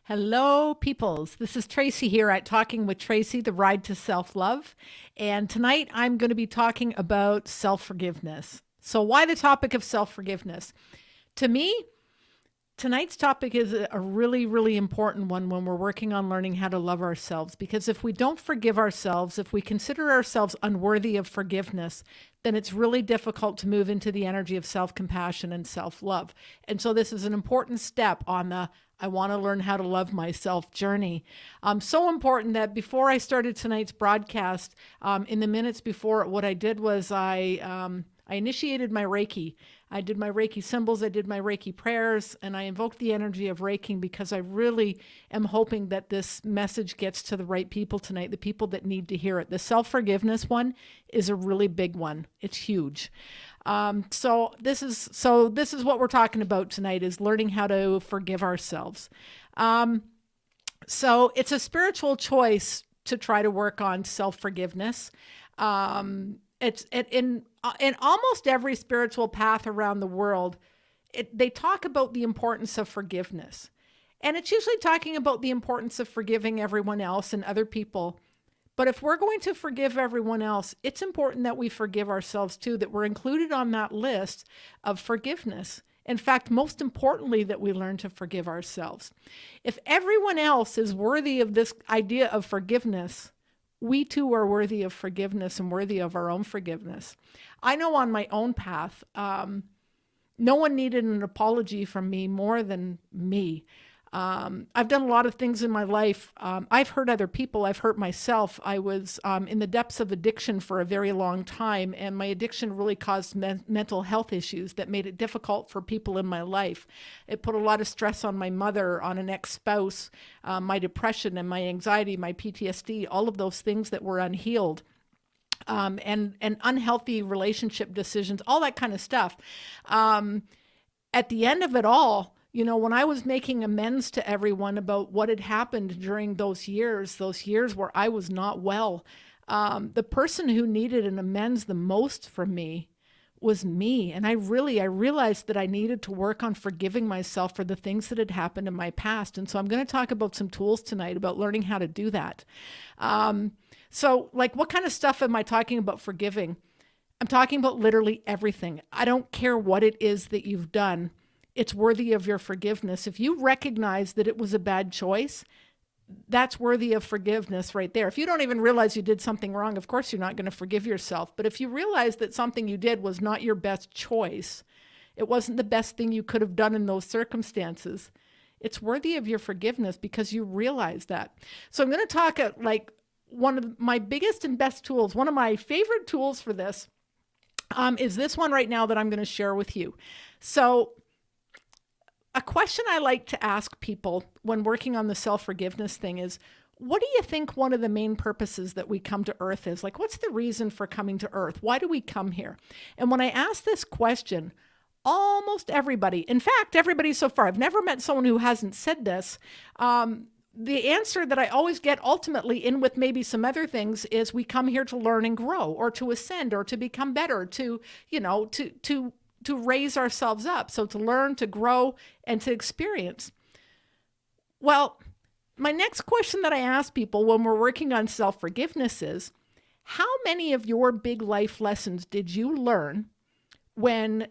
Hello, peoples. This is Tracey here at Talking with Tracey, the Ride to Self Love. And tonight I'm going to be talking about self forgiveness. So, why the topic of self forgiveness? To me, tonight's topic is a really, really important one when we're working on learning how to love ourselves. Because if we don't forgive ourselves, if we consider ourselves unworthy of forgiveness, then it's really difficult to move into the energy of self compassion and self love. And so, this is an important step on the I want to learn how to love myself journey. So important that before I started tonight's broadcast, in the minutes before it, what I did was I initiated my Reiki. I did my Reiki symbols, I did my Reiki prayers, and I invoked the energy of Reiki because I really am hoping that this message gets to the right people tonight, the people that need to hear it. The self-forgiveness one is a really big one. It's huge. So this is what we're talking about tonight, is learning how to forgive ourselves. So it's a spiritual choice to try to work on self-forgiveness. It's in almost every spiritual path around the world, they talk about the importance of forgiveness. And it's usually talking about the importance of forgiving everyone else and other people. But if we're going to forgive everyone else, it's important that we forgive ourselves too, that we're included on that list of forgiveness. In fact, most importantly, that we learn to forgive ourselves. If everyone else is worthy of this idea of forgiveness, we too are worthy of forgiveness and worthy of our own forgiveness. I know on my own path, no one needed an apology from me more than me. I've done a lot of things in my life. I've hurt other people. I've hurt myself. I was in the depths of addiction for a very long time, and my addiction really caused mental health issues that made it difficult for people in my life. It put a lot of stress on my mother, on an ex-spouse, my depression and my anxiety, my PTSD, all of those things that were unhealed. And unhealthy relationship decisions, all that kind of stuff. At the end of it all, when I was making amends to everyone about what had happened during those years where I was not well, the person who needed an amends the most from me was me. And I realized that I needed to work on forgiving myself for the things that had happened in my past. And so I'm going to talk about some tools tonight about learning how to do that. So what kind of stuff am I talking about forgiving? I'm talking about literally everything. I don't care what it is that you've done. It's worthy of your forgiveness. If you recognize that it was a bad choice, that's worthy of forgiveness right there. If you don't even realize you did something wrong, of course you're not going to forgive yourself. But if you realize that something you did was not your best choice, it wasn't the best thing you could have done in those circumstances, it's worthy of your forgiveness because you realize that. So I'm going to talk one of my biggest and best tools, one of my favorite tools for this is this one right now that I'm going to share with you. So a question I like to ask people when working on the self-forgiveness thing is, what do you think one of the main purposes that we come to Earth is? What's the reason for coming to Earth? Why do we come here? And when I ask this question, almost everybody, in fact, everybody so far, I've never met someone who hasn't said this. The answer that I always get ultimately, in with maybe some other things, is we come here to learn and grow, or to ascend, or to become better, to raise ourselves up. So to learn, to grow, and to experience. Well, my next question that I ask people when we're working on self-forgiveness is, how many of your big life lessons did you learn when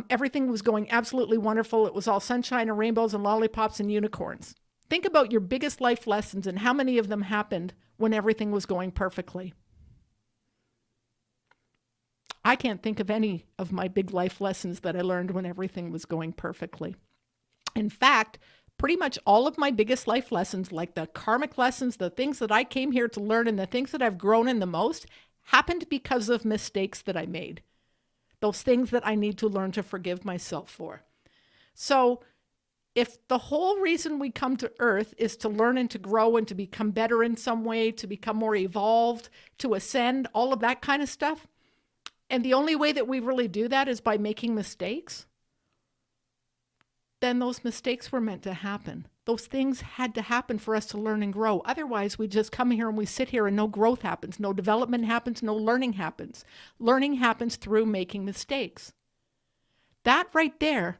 everything was going absolutely wonderful? It was all sunshine and rainbows and lollipops and unicorns. Think about your biggest life lessons and how many of them happened when everything was going perfectly. I can't think of any of my big life lessons that I learned when everything was going perfectly. In fact, pretty much all of my biggest life lessons, like the karmic lessons, the things that I came here to learn and the things that I've grown in the most, happened because of mistakes that I made. Those things that I need to learn to forgive myself for. So if the whole reason we come to Earth is to learn and to grow and to become better in some way, to become more evolved, to ascend, all of that kind of stuff, and the only way that we really do that is by making mistakes, then those mistakes were meant to happen. Those things had to happen for us to learn and grow. Otherwise, we just come here and we sit here and no growth happens, no development happens, no learning happens. Learning happens through making mistakes. That right there,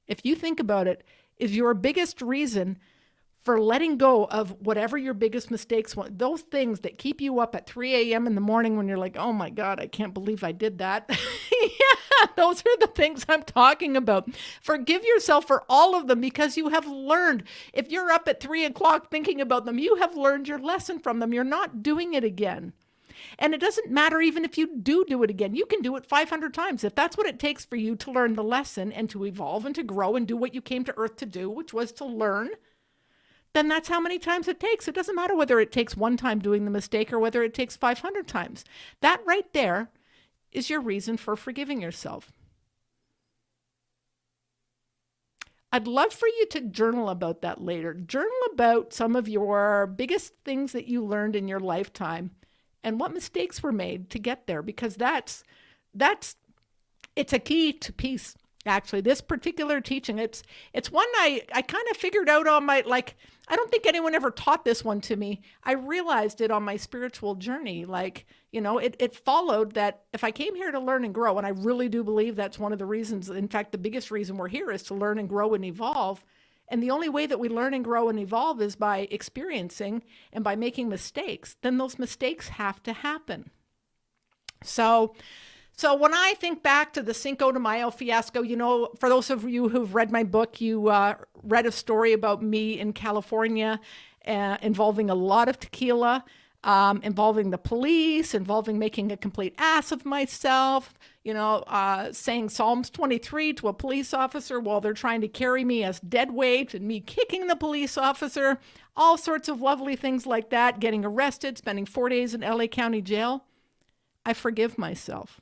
if you think about it, is your biggest reason for letting go of whatever your biggest mistakes were, those things that keep you up at 3 a.m. in the morning when you're like, oh my God, I can't believe I did that. Yeah, those are the things I'm talking about. Forgive yourself for all of them because you have learned. If you're up at 3 o'clock thinking about them, you have learned your lesson from them. You're not doing it again. And it doesn't matter even if you do it again. You can do it 500 times. If that's what it takes for you to learn the lesson and to evolve and to grow and do what you came to earth to do, which was to learn, then that's how many times it takes. It doesn't matter whether it takes one time doing the mistake or whether it takes 500 times. That right there is your reason for forgiving yourself. I'd love for you to journal about that later. Journal about some of your biggest things that you learned in your lifetime and what mistakes were made to get there, because it's a key to peace. Actually, this particular teaching, it's one I kind of figured out on my, I don't think anyone ever taught this one to me. I realized it on my spiritual journey. It followed that if I came here to learn and grow, and I really do believe that's one of the reasons, in fact, the biggest reason we're here is to learn and grow and evolve. And the only way that we learn and grow and evolve is by experiencing and by making mistakes. Then those mistakes have to happen. So when I think back to the Cinco de Mayo fiasco, for those of you who've read my book, you read a story about me in California involving a lot of tequila, involving the police, involving making a complete ass of myself, saying Psalms 23 to a police officer while they're trying to carry me as dead weight, and me kicking the police officer, all sorts of lovely things like that, getting arrested, spending 4 days in LA County Jail. I forgive myself.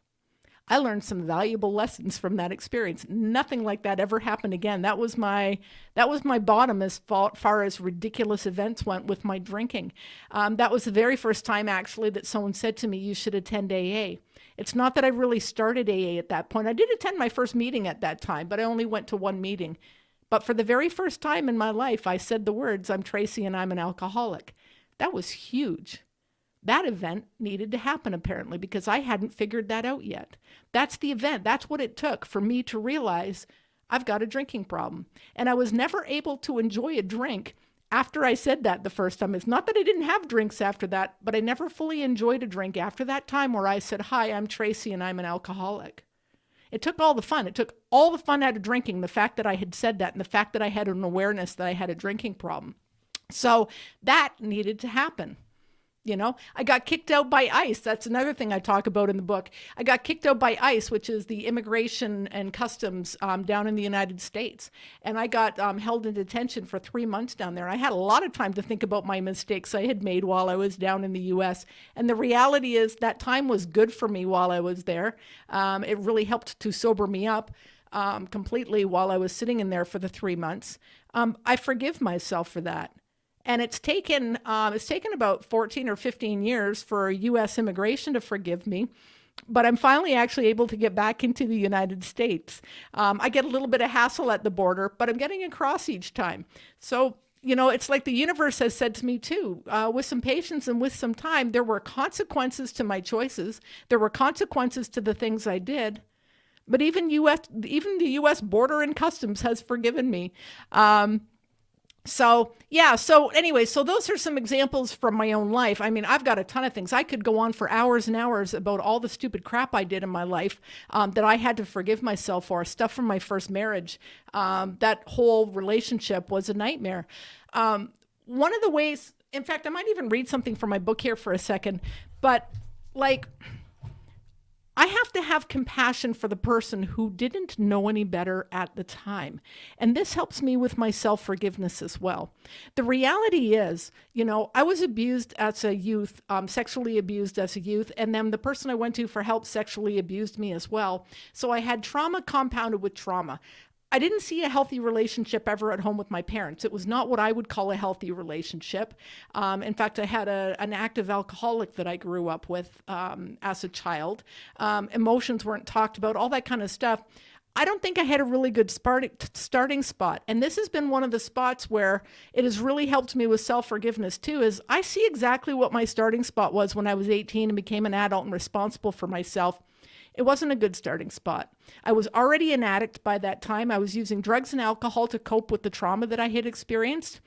I learned some valuable lessons from that experience. Nothing like that ever happened again. That was my bottom as far as ridiculous events went with my drinking. That was the very first time, actually, that someone said to me, you should attend AA. It's not that I really started AA at that point. I did attend my first meeting at that time, but I only went to one meeting. But for the very first time in my life, I said the words, I'm Tracey and I'm an alcoholic. That was huge. That event needed to happen, apparently, because I hadn't figured that out yet. That's the event. That's what it took for me to realize I've got a drinking problem. And I was never able to enjoy a drink after I said that the first time. It's not that I didn't have drinks after that, but I never fully enjoyed a drink after that time where I said, hi, I'm Tracey and I'm an alcoholic. It took all the fun. It took all the fun out of drinking, the fact that I had said that and the fact that I had an awareness that I had a drinking problem. So that needed to happen. I got kicked out by ICE. That's another thing I talk about in the book. I got kicked out by ICE, which is the Immigration and Customs down in the United States. And I got held in detention for 3 months down there. I had a lot of time to think about my mistakes I had made while I was down in the U.S. And the reality is that time was good for me while I was there. It really helped to sober me up completely while I was sitting in there for the 3 months. I forgive myself for that. And it's taken about 14 or 15 years for U.S. immigration to forgive me. But I'm finally actually able to get back into the United States. I get a little bit of hassle at the border, but I'm getting across each time. So, it's like the universe has said to me too, with some patience and with some time, there were consequences to my choices. There were consequences to the things I did. But even the U.S. Border and Customs has forgiven me. So those are some examples from my own life. I mean, I've got a ton of things. I could go on for hours and hours about all the stupid crap I did in my life that I had to forgive myself for, stuff from my first marriage. That whole relationship was a nightmare. One of the ways, in fact, I might even read something from my book here for a second, but I have to have compassion for the person who didn't know any better at the time. And this helps me with my self-forgiveness as well. The reality is, I was abused as a youth, sexually abused as a youth, and then the person I went to for help sexually abused me as well. So I had trauma compounded with trauma. I didn't see a healthy relationship ever at home with my parents. It was not what I would call a healthy relationship. In fact, I had an active alcoholic that I grew up with as a child. Emotions weren't talked about, all that kind of stuff. I don't think I had a really good starting spot. And this has been one of the spots where it has really helped me with self-forgiveness too, is I see exactly what my starting spot was when I was 18 and became an adult and responsible for myself. It wasn't a good starting spot. I was already an addict by that time. I was using drugs and alcohol to cope with the trauma that I had experienced.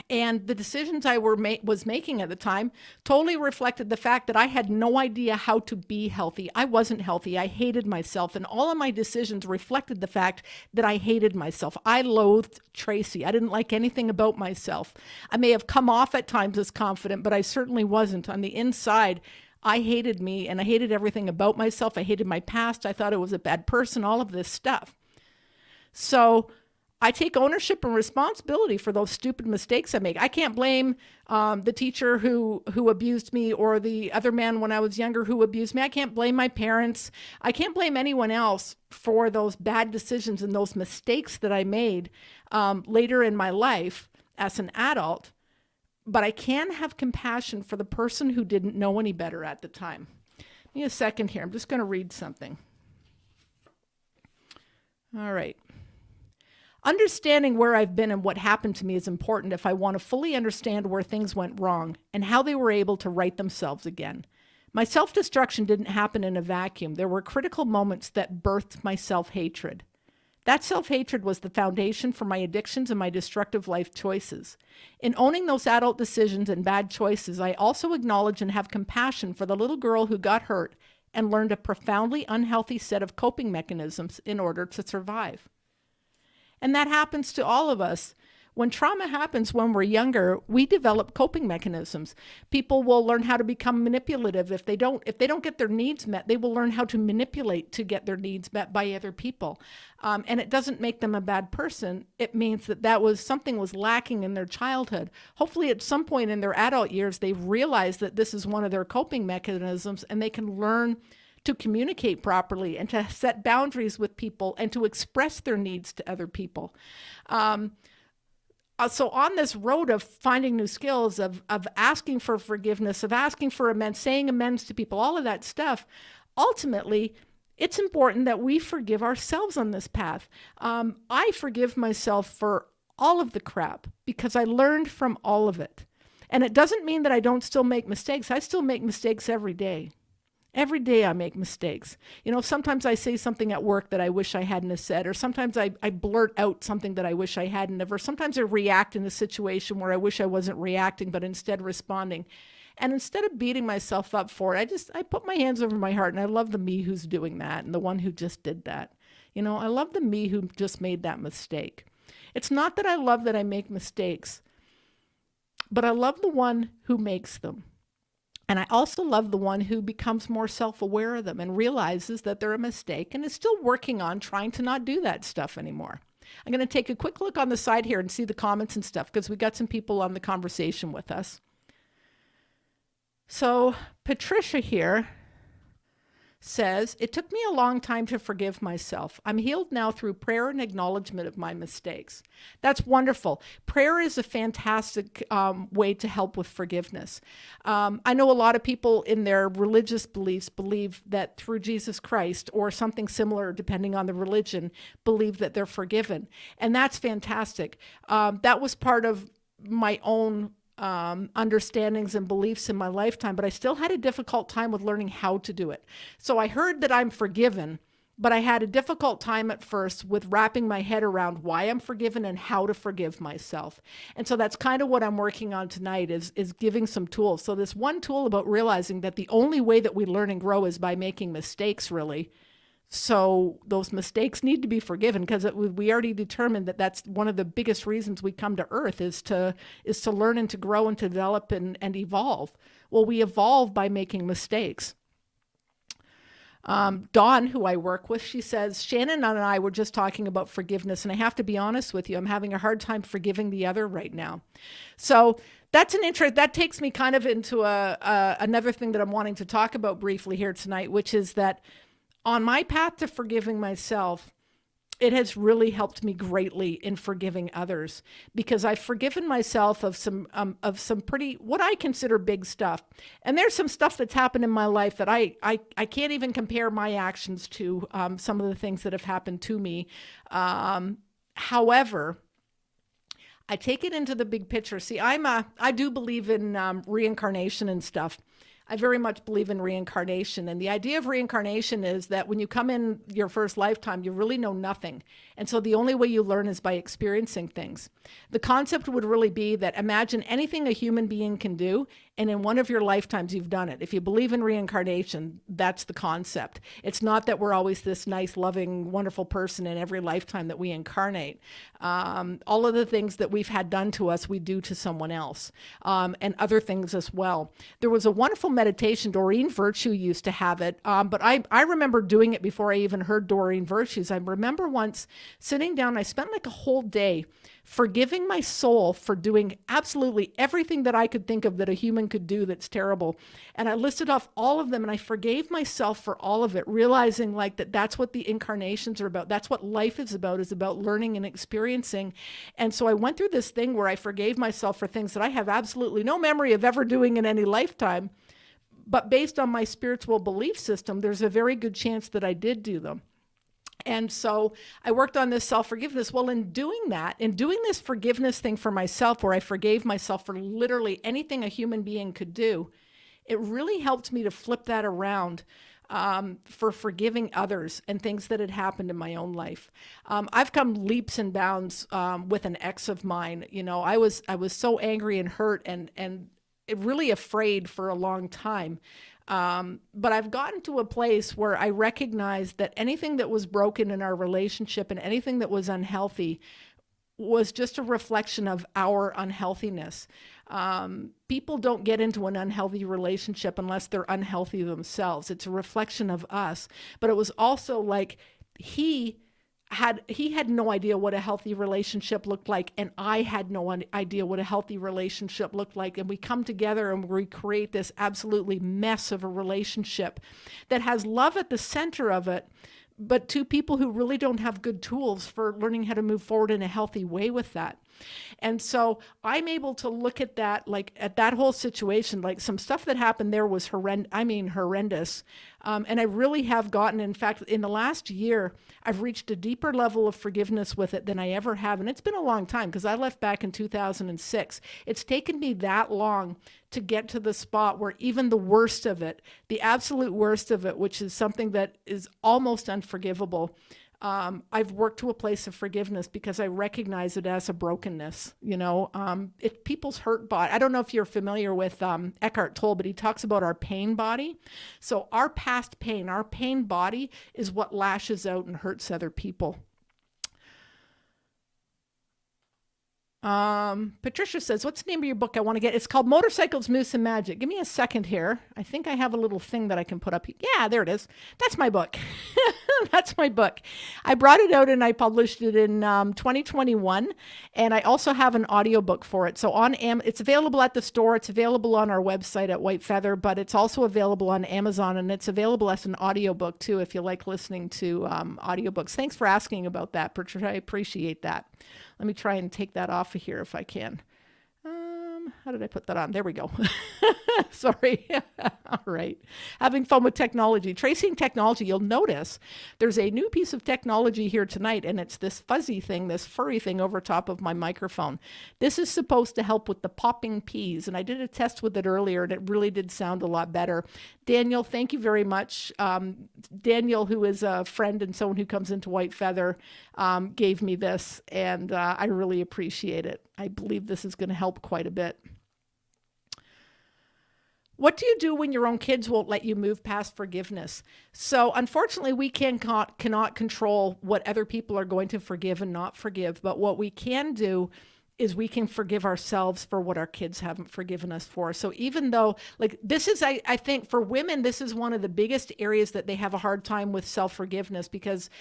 And the decisions I was making at the time totally reflected the fact that I had no idea how to be healthy. I wasn't healthy. I hated myself. And all of my decisions reflected the fact that I hated myself. I loathed Tracey. I didn't like anything about myself. I may have come off at times as confident, but I certainly wasn't. On the inside, I hated me and I hated everything about myself. I hated my past. I thought I was a bad person, all of this stuff. So I take ownership and responsibility for those stupid mistakes I make. I can't blame the teacher who abused me, or the other man when I was younger who abused me. I can't blame my parents. I can't blame anyone else for those bad decisions and those mistakes that I made later in my life as an adult. But I can have compassion for the person who didn't know any better at the time. Give me a second here. I'm just going to read something. All right. Understanding where I've been and what happened to me is important if I want to fully understand where things went wrong and how they were able to right themselves again. My self-destruction didn't happen in a vacuum. There were critical moments that birthed my self-hatred. That self-hatred was the foundation for my addictions and my destructive life choices. In owning those adult decisions and bad choices, I also acknowledge and have compassion for the little girl who got hurt and learned a profoundly unhealthy set of coping mechanisms in order to survive. And that happens to all of us. When trauma happens when we're younger, we develop coping mechanisms. People will learn how to become manipulative. If they don't get their needs met, they will learn how to manipulate to get their needs met by other people. And it doesn't make them a bad person. It means that something was lacking in their childhood. Hopefully at some point in their adult years, they've realized that this is one of their coping mechanisms, and they can learn to communicate properly and to set boundaries with people and to express their needs to other people. So on this road of finding new skills, of asking for forgiveness, of asking for amends, saying amends to people, all of that stuff, ultimately, it's important that we forgive ourselves on this path. I forgive myself for all of the crap because I learned from all of it. And it doesn't mean that I don't still make mistakes. I still make mistakes every day. Every day I make mistakes. Sometimes I say something at work that I wish I hadn't have said, or sometimes I blurt out something that I wish I hadn't have, or sometimes I react in a situation where I wish I wasn't reacting, but instead responding. And instead of beating myself up for it, I put my hands over my heart, and I love the me who's doing that and the one who just did that. I love the me who just made that mistake. It's not that I love that I make mistakes, but I love the one who makes them. And I also love the one who becomes more self-aware of them and realizes that they're a mistake and is still working on trying to not do that stuff anymore. I'm going to take a quick look on the side here and see the comments and stuff because we got some people on the conversation with us. So Patricia here says, it took me a long time to forgive myself. I'm healed now through prayer and acknowledgement of my mistakes. That's wonderful. Prayer is a fantastic way to help with forgiveness. I know a lot of people in their religious beliefs believe that through Jesus Christ or something similar, depending on the religion, believe that they're forgiven. And that's fantastic. That was part of my own understandings and beliefs in my lifetime, but I still had a difficult time with learning how to do it. So I heard that I'm forgiven, but I had a difficult time at first with wrapping my head around why I'm forgiven and how to forgive myself. And so that's kind of what I'm working on tonight is giving some tools. So this one tool about realizing that the only way that we learn and grow is by making mistakes, really. So those mistakes need to be forgiven because we already determined that that's one of the biggest reasons we come to Earth is to learn and to grow and to develop and evolve. Well, we evolve by making mistakes. Dawn, who I work with, she says, Shannon and I were just talking about forgiveness, and I have to be honest with you, I'm having a hard time forgiving the other right now. So that's that takes me kind of into another thing that I'm wanting to talk about briefly here tonight, which is that on my path to forgiving myself, it has really helped me greatly in forgiving others because I've forgiven myself of some pretty, what I consider big stuff. And there's some stuff that's happened in my life that I can't even compare my actions to some of the things that have happened to me. However, I take it into the big picture. See, I do believe in reincarnation and stuff. I very much believe in reincarnation. And the idea of reincarnation is that when you come in your first lifetime, you really know nothing. And so the only way you learn is by experiencing things. The concept would really be that imagine anything a human being can do, and in one of your lifetimes, you've done it. If you believe in reincarnation, that's the concept. It's not that we're always this nice, loving, wonderful person in every lifetime that we incarnate. All of the things that we've had done to us, we do to someone else, and other things as well. There was a wonderful meditation. Doreen Virtue used to have it, but I remember doing it before I even heard Doreen Virtue's. I remember once sitting down, I spent like a whole day forgiving my soul for doing absolutely everything that I could think of that a human could do that's terrible. And I listed off all of them, and I forgave myself for all of it, realizing like that's what the incarnations are about. That's what life is about learning and experiencing. And so I went through this thing where I forgave myself for things that I have absolutely no memory of ever doing in any lifetime. But based on my spiritual belief system, there's a very good chance that I did do them. And so I worked on this self-forgiveness. Well, in doing this forgiveness thing for myself, where I forgave myself for literally anything a human being could do, it really helped me to flip that around for forgiving others and things that had happened in my own life. I've come leaps and bounds with an ex of mine. You know, I was so angry and hurt and really afraid for a long time. But I've gotten to a place where I recognize that anything that was broken in our relationship and anything that was unhealthy was just a reflection of our unhealthiness. People don't get into an unhealthy relationship unless they're unhealthy themselves. It's a reflection of us. But it was also like he had no idea what a healthy relationship looked like, and I had no idea what a healthy relationship looked like. And we come together and we create this absolutely mess of a relationship that has love at the center of it, but two people who really don't have good tools for learning how to move forward in a healthy way with that. And so I'm able to look at that, like at that whole situation, like some stuff that happened there was horrendous. And I really have gotten, in fact, in the last year, I've reached a deeper level of forgiveness with it than I ever have. And it's been a long time because I left back in 2006. It's taken me that long to get to the spot where even the worst of it, the absolute worst of it, which is something that is almost unforgivable, I've worked to a place of forgiveness because I recognize it as a brokenness. You know, people's hurt body. I don't know if you're familiar with Eckhart Tolle, but he talks about our pain body. So our past pain, our pain body is what lashes out and hurts other people. Patricia says, what's the name of your book? I want to get, it's called Motorcycles, Moose and Magic. Give me a second here. I think I have a little thing that I can put up here. Yeah, there it is. That's my book. That's my book. I brought it out and I published it in 2021. And I also have an audiobook for it. So it's available at the store. It's available on our website at White Feather, but it's also available on Amazon, and it's available as an audiobook too, if you like listening to audiobooks. Thanks for asking about that, Patricia. I appreciate that. Let me try and take that off of here if I can. How did I put that on? There we go. Sorry. All right. Having fun with technology. Tracing technology, you'll notice there's a new piece of technology here tonight, and it's this fuzzy thing, this furry thing over top of my microphone. This is supposed to help with the popping P's, and I did a test with it earlier, and it really did sound a lot better. Daniel, thank you very much. Daniel, who is a friend and someone who comes into White Feather, gave me this, and I really appreciate it. I believe this is going to help quite a bit. What do you do when your own kids won't let you move past forgiveness? So unfortunately, we cannot control what other people are going to forgive and not forgive. But what we can do is we can forgive ourselves for what our kids haven't forgiven us for. So even though, like, this is, I think for women, this is one of the biggest areas that they have a hard time with self-forgiveness, because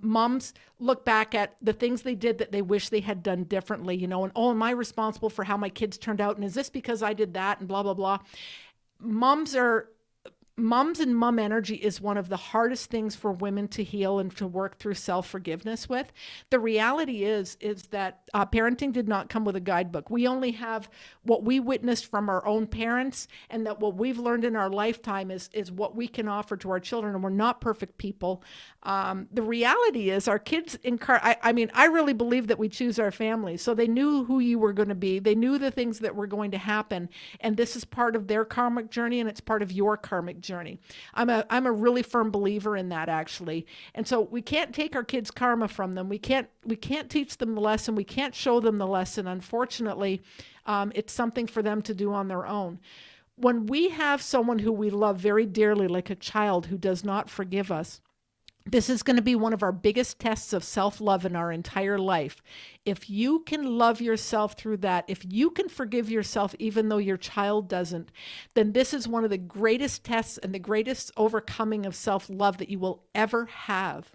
moms look back at the things they did that they wish they had done differently, you know, and, oh, am I responsible for how my kids turned out? And is this because I did that? And blah, blah, blah. Moms are Moms and mom energy is one of the hardest things for women to heal and to work through self-forgiveness with. The reality is that parenting did not come with a guidebook. We only have what we witnessed from our own parents, and that what we've learned in our lifetime is what we can offer to our children, and we're not perfect people. The reality is our kids, I mean, I really believe that we choose our families. So they knew who you were going to be. They knew the things that were going to happen. And this is part of their karmic journey, and it's part of your karmic journey. I'm a really firm believer in that, actually. And so we can't take our kids' karma from them. We can't teach them the lesson. We can't show them the lesson. Unfortunately, it's something for them to do on their own. When we have someone who we love very dearly, like a child who does not forgive us, this is going to be one of our biggest tests of self-love in our entire life. If you can love yourself through that, if you can forgive yourself even though your child doesn't, then this is one of the greatest tests and the greatest overcoming of self-love that you will ever have.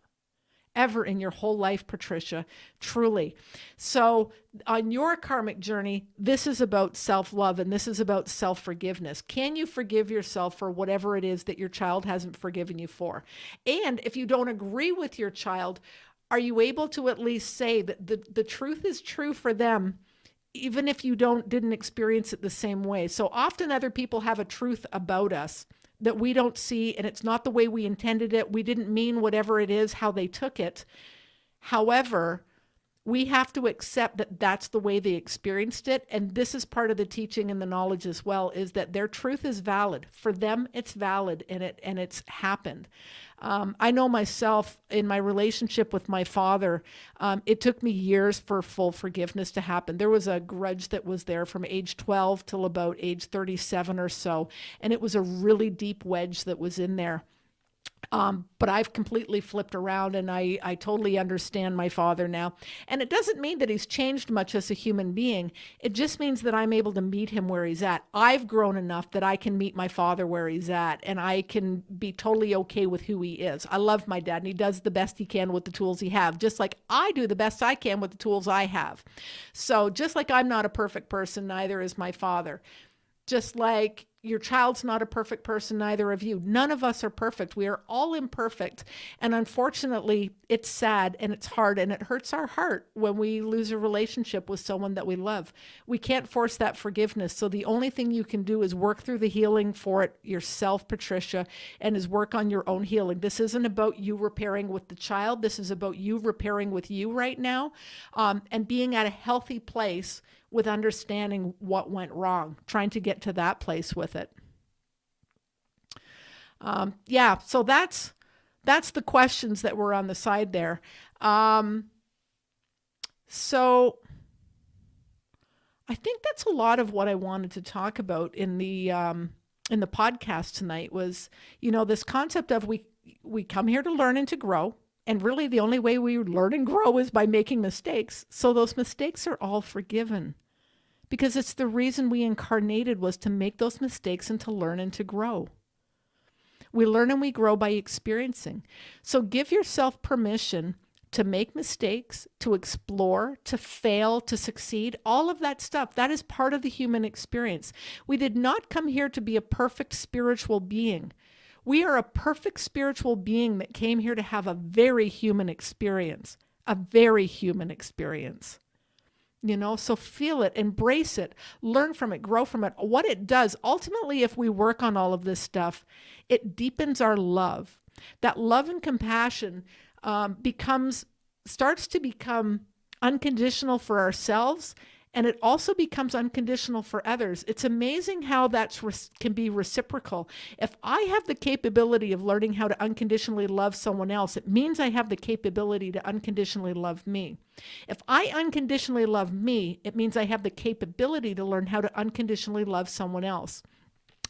Ever in your whole life, Patricia, truly. So on your karmic journey, this is about self-love and this is about self-forgiveness. Can you forgive yourself for whatever it is that your child hasn't forgiven you for? And if you don't agree with your child, are you able to at least say that the truth is true for them, even if you didn't experience it the same way? So often other people have a truth about us that we don't see, and it's not the way we intended it. We didn't mean whatever it is, how they took it. However, we have to accept that that's the way they experienced it. And this is part of the teaching and the knowledge as well, is that their truth is valid. For them, it's valid, and it's happened. I know myself in my relationship with my father, it took me years for full forgiveness to happen. There was a grudge that was there from age 12 till about age 37 or so. And it was a really deep wedge that was in there. But I've completely flipped around, and I totally understand my father now. And it doesn't mean that he's changed much as a human being. It just means that I'm able to meet him where he's at. I've grown enough that I can meet my father where he's at, and I can be totally okay with who he is. I love my dad, and he does the best he can with the tools he has, just like I do the best I can with the tools I have. So just like I'm not a perfect person, neither is my father. Just like your child's not a perfect person, neither of you. None of us are perfect. We are all imperfect. And unfortunately, it's sad and it's hard and it hurts our heart when we lose a relationship with someone that we love. We can't force that forgiveness. So the only thing you can do is work through the healing for it yourself, Patricia, and is work on your own healing. This isn't about you repairing with the child. This is about you repairing with you right now, and being at a healthy place with understanding what went wrong, trying to get to that place with it. So that's the questions that were on the side there. So I think that's a lot of what I wanted to talk about in the podcast tonight was, this concept of we come here to learn and to grow. And really the only way we learn and grow is by making mistakes. So those mistakes are all forgiven, because it's the reason we incarnated was to make those mistakes and to learn and to grow. We learn and we grow by experiencing. So give yourself permission to make mistakes, to explore, to fail, to succeed, all of that stuff. That is part of the human experience. We did not come here to be a perfect spiritual being. We are a perfect spiritual being that came here to have a very human experience, a very human experience. So feel it, embrace it, learn from it, grow from it. What it does, ultimately, if we work on all of this stuff, it deepens our love. That love and compassion starts to become unconditional for ourselves, and it also becomes unconditional for others. It's amazing how that can be reciprocal. If I have the capability of learning how to unconditionally love someone else, it means I have the capability to unconditionally love me. If I unconditionally love me, it means I have the capability to learn how to unconditionally love someone else.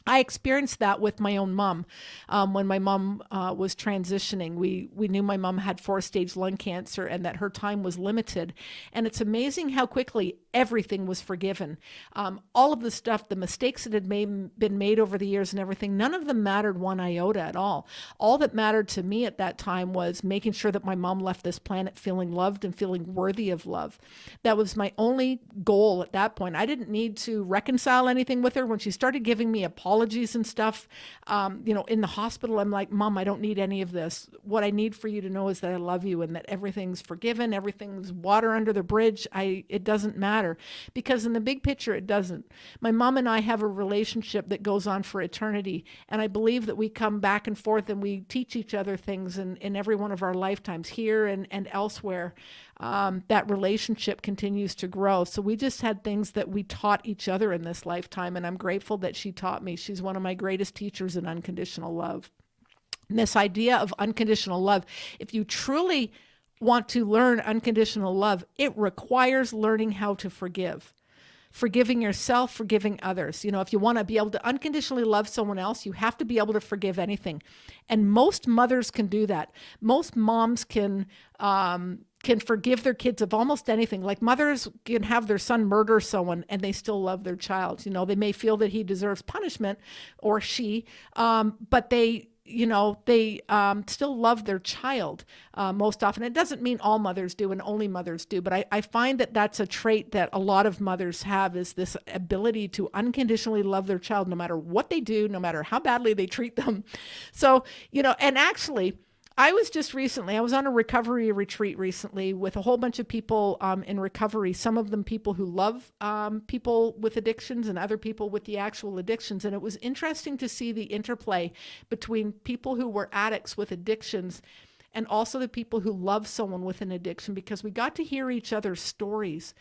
I experienced that with my own mom. When my mom was transitioning, we knew my mom had 4-stage lung cancer and that her time was limited. And it's amazing how quickly everything was forgiven. All of the stuff, the mistakes that had been made over the years and everything, none of them mattered one iota at all. All that mattered to me at that time was making sure that my mom left this planet feeling loved and feeling worthy of love. That was my only goal at that point. I didn't need to reconcile anything with her. When she started giving me apologies, apologies and stuff. In the hospital, I'm like, Mom, I don't need any of this. What I need for you to know is that I love you and that everything's forgiven, everything's water under the bridge. It doesn't matter, because in the big picture, it doesn't. My mom and I have a relationship that goes on for eternity. And I believe that we come back and forth and we teach each other things in every one of our lifetimes here and elsewhere. That relationship continues to grow. So we just had things that we taught each other in this lifetime, and I'm grateful that she taught me. She's one of my greatest teachers in unconditional love. And this idea of unconditional love, if you truly want to learn unconditional love, it requires learning how to forgive. Forgiving yourself, forgiving others. If you want to be able to unconditionally love someone else, you have to be able to forgive anything. And most mothers can do that. Most moms can forgive their kids of almost anything. Like mothers can have their son murder someone and they still love their child. They may feel that he deserves punishment, or she, but they still love their child most often. It doesn't mean all mothers do and only mothers do, but I find that that's a trait that a lot of mothers have, is this ability to unconditionally love their child no matter what they do, no matter how badly they treat them. So, and actually, I was on a recovery retreat recently with a whole bunch of people in recovery, some of them people who love people with addictions and other people with the actual addictions. And it was interesting to see the interplay between people who were addicts with addictions and also the people who love someone with an addiction, because we got to hear each other's stories.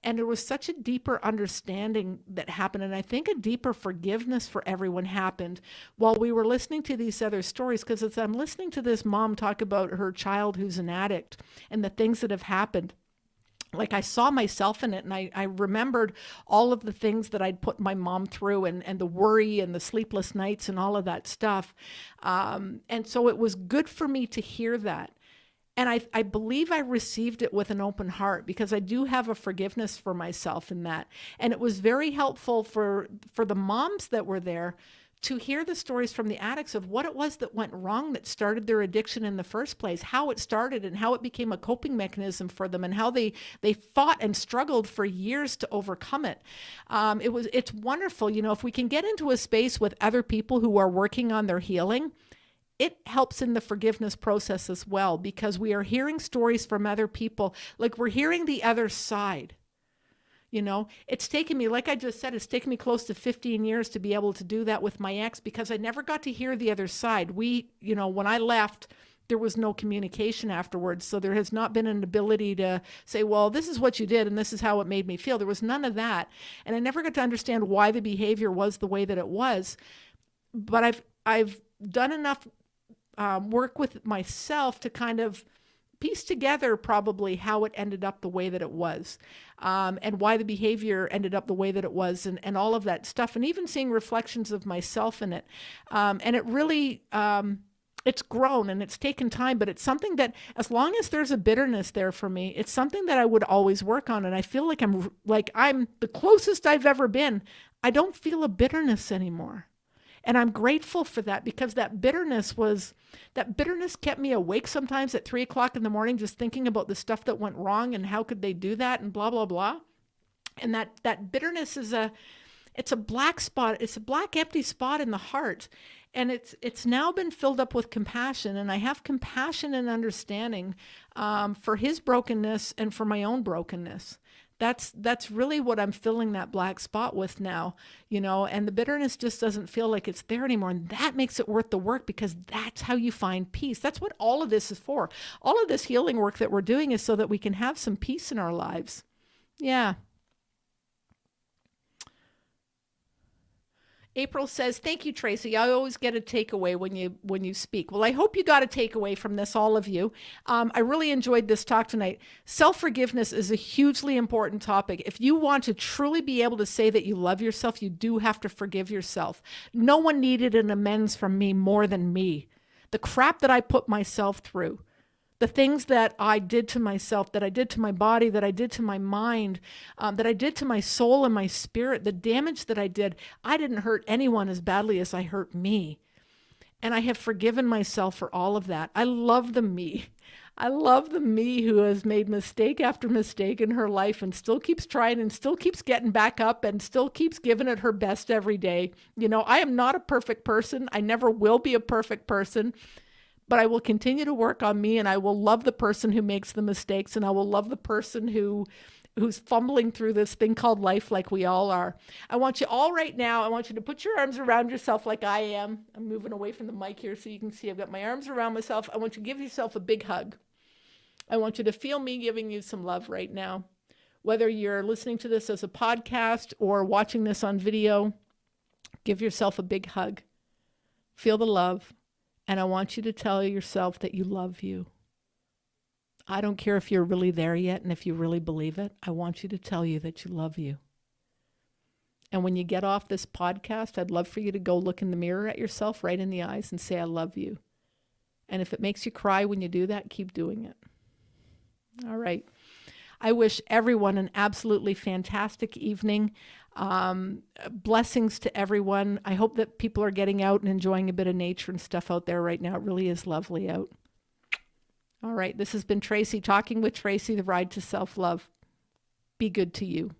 And there was such a deeper understanding that happened. And I think a deeper forgiveness for everyone happened while we were listening to these other stories. Because as I'm listening to this mom talk about her child who's an addict and the things that have happened, like I saw myself in it, and I remembered all of the things that I'd put my mom through, and the worry and the sleepless nights and all of that stuff. And so it was good for me to hear that. And I believe I received it with an open heart, because I do have a forgiveness for myself in that. And it was very helpful for the moms that were there to hear the stories from the addicts of what it was that went wrong that started their addiction in the first place, how it started and how it became a coping mechanism for them, and how they fought and struggled for years to overcome it. It's wonderful. If we can get into a space with other people who are working on their healing, it helps in the forgiveness process as well, because we are hearing stories from other people, like we're hearing the other side. It's taken me, like I just said, it's taken me close to 15 years to be able to do that with my ex, because I never got to hear the other side. When I left, there was no communication afterwards. So there has not been an ability to say, well, this is what you did and this is how it made me feel. There was none of that. And I never got to understand why the behavior was the way that it was. But I've done enough work with myself to kind of piece together probably how it ended up the way that it was, and why the behavior ended up the way that it was, and all of that stuff, and even seeing reflections of myself in it. And it really, it's grown and it's taken time, but it's something that, as long as there's a bitterness there for me, it's something that I would always work on. And I feel like I'm the closest I've ever been. I don't feel a bitterness anymore. And I'm grateful for that, because that bitterness kept me awake sometimes at 3:00 in the morning, just thinking about the stuff that went wrong and how could they do that and blah, blah, blah. And that bitterness it's a black spot. It's a black empty spot in the heart. And it's now been filled up with compassion. And I have compassion and understanding for his brokenness and for my own brokenness. That's really what I'm filling that black spot with now, and the bitterness just doesn't feel like it's there anymore. And that makes it worth the work, because that's how you find peace. That's what all of this is for. All of this healing work that we're doing is so that we can have some peace in our lives. Yeah. April says, thank you, Tracey. I always get a takeaway when you speak. Well, I hope you got a takeaway from this, all of you. I really enjoyed this talk tonight. Self-forgiveness is a hugely important topic. If you want to truly be able to say that you love yourself, you do have to forgive yourself. No one needed an amends from me more than me. The crap that I put myself through, the things that I did to myself, that I did to my body, that I did to my mind, that I did to my soul and my spirit, the damage that I did, I didn't hurt anyone as badly as I hurt me. And I have forgiven myself for all of that. I love the me. I love the me who has made mistake after mistake in her life and still keeps trying and still keeps getting back up and still keeps giving it her best every day. You know, I am not a perfect person. I never will be a perfect person, but I will continue to work on me, and I will love the person who makes the mistakes, and I will love the person who's fumbling through this thing called life like we all are. I want you all right now, I want you to put your arms around yourself like I am. I'm moving away from the mic here so you can see I've got my arms around myself. I want you to give yourself a big hug. I want you to feel me giving you some love right now. Whether you're listening to this as a podcast or watching this on video, give yourself a big hug. Feel the love. And I want you to tell yourself that you love you. I don't care if you're really there yet and if you really believe it. I want you to tell you that you love you. And when you get off this podcast, I'd love for you to go look in the mirror at yourself right in the eyes and say, I love you. And if it makes you cry when you do that, keep doing it. All right. I wish everyone an absolutely fantastic evening. Blessings to everyone. I hope that people are getting out and enjoying a bit of nature and stuff out there right now. It really is lovely out. All right. This has been Tracey talking with Tracey, the Ride to Self-Love. Be good to you.